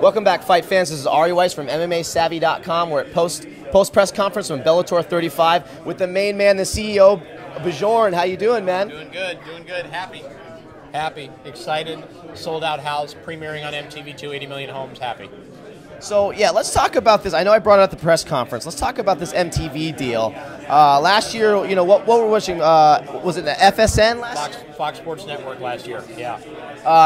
Welcome back, fight fans. This is Ari Weiss from MMAsavvy.com. We're at post press conference from Bellator 35 with the main man, the CEO, Bjorn. How you doing, man? Doing good. Happy, excited. Sold out house, premiering on MTV2, 80 million homes. Happy. So yeah, let's talk about this. I know I brought it up at the press conference. Let's talk about this MTV deal. Last year, you know, what were we watching? Was it the FSN last year? Fox Sports Network last year. Yeah.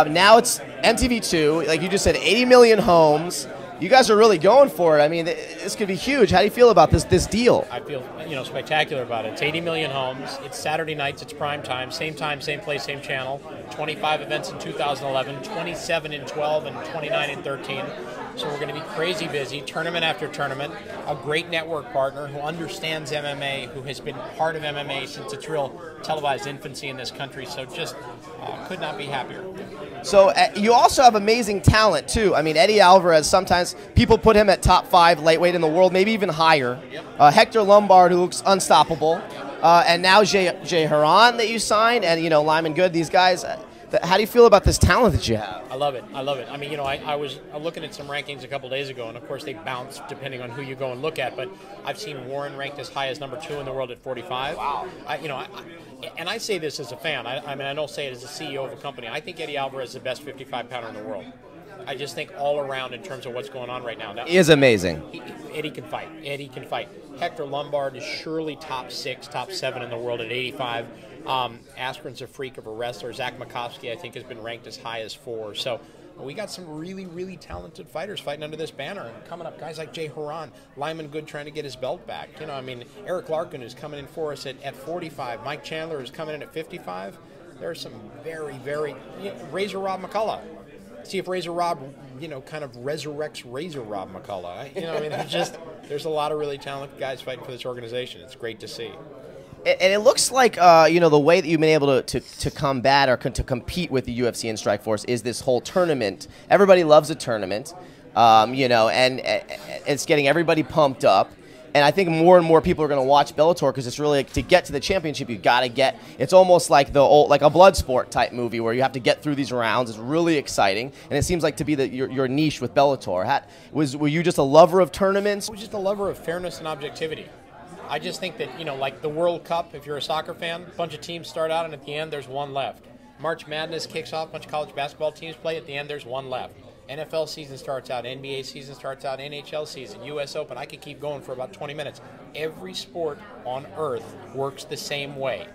Now it's MTV2. Like you just said, 80 million homes. You guys are really going for it. I mean, this could be huge. How do you feel about this deal? I feel, spectacular about it. It's 80 million homes. It's Saturday nights. It's prime time, same place, same channel. 25 events in 2011, 27 in 12, and 29 in 13. So we're going to be crazy busy, tournament after tournament. A great network partner who understands MMA, who has been part of MMA since its real televised infancy in this country. So just could not be happier. So you also have amazing talent too. I mean, Eddie Alvarez, sometimes people put him at top 5 lightweight in the world, maybe even higher. Yep. Hector Lombard, who looks unstoppable. And now Jay Haran that you signed, and Lyman Good, these guys. How do you feel about this talent that you have? I love it. I mean, I was looking at some rankings a couple days ago, and of course they bounce depending on who you go and look at. But I've seen Warren ranked as high as number 2 in the world at 45. Wow. And I say this as a fan. I mean, I don't say it as a CEO of a company. I think Eddie Alvarez is the best 55-pounder in the world. I just think all around in terms of what's going on right now. He is amazing. Eddie can fight. Hector Lombard is surely top 6, top 7 in the world at 85. Askren's a freak of a wrestler. Zach Makovsky, I think, has been ranked as high as 4. So we got some really, really talented fighters fighting under this banner. And coming up, guys like Jay Haran, Lyman Good trying to get his belt back. Eric Larkin is coming in for us at 45. Mike Chandler is coming in at 55. There's some very, very... Razor Rob McCullough. See if Razor Rob, kind of resurrects Razor Rob McCullough. There's a lot of really talented guys fighting for this organization. It's great to see. And it looks like, the way that you've been able to combat or to compete with the UFC and Strikeforce is this whole tournament. Everybody loves a tournament, and it's getting everybody pumped up. And I think more and more people are going to watch Bellator because it's really, to get to the championship, you got to get, it's almost like like a blood sport type movie where you have to get through these rounds. It's really exciting. And it seems like to be your niche with Bellator. Were you just a lover of tournaments? I was just a lover of fairness and objectivity. I just think that, like the World Cup, if you're a soccer fan, a bunch of teams start out and at the end there's one left. March Madness kicks off, a bunch of college basketball teams play, at the end there's one left. NFL season starts out, NBA season starts out, NHL season, US Open. I could keep going for about 20 minutes. Every sport on earth works the same way,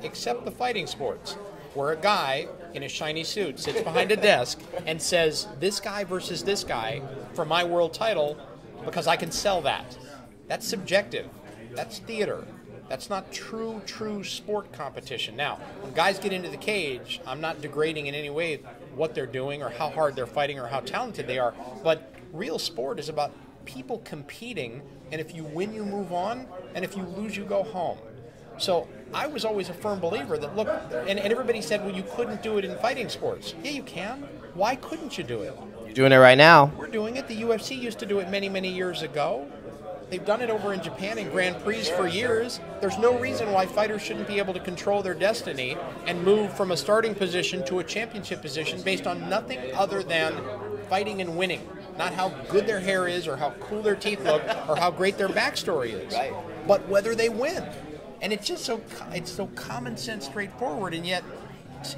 except the fighting sports, where a guy in a shiny suit sits behind a desk and says, this guy versus this guy for my world title because I can sell that. That's subjective. That's theater. That's not true sport competition. Now, when guys get into the cage, I'm not degrading in any way what they're doing or how hard they're fighting or how talented they are, but real sport is about people competing, and if you win, you move on, and if you lose, you go home. So I was always a firm believer that, look, and everybody said, well, you couldn't do it in fighting sports. Yeah, you can. Why couldn't you do it? You're doing it right now. We're doing it. The UFC used to do it many, many years ago. They've done it over in Japan in Grand Prix for years. There's no reason why fighters shouldn't be able to control their destiny and move from a starting position to a championship position based on nothing other than fighting and winning. Not how good their hair is or how cool their teeth look or how great their backstory is, right, but whether they win. And it's just so common sense, straightforward, and yet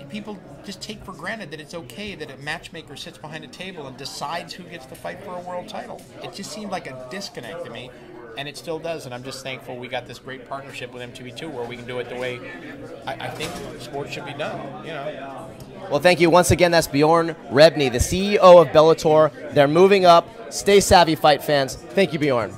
people just take for granted that it's okay that a matchmaker sits behind a table and decides who gets to fight for a world title. It just seemed like a disconnect to me, and it still does, and I'm just thankful we got this great partnership with MTV2 where we can do it the way I think sports should be done, Well, thank you once again. That's Bjorn Rebney, the CEO of Bellator. They're moving up. Stay savvy, fight fans. Thank you, Bjorn.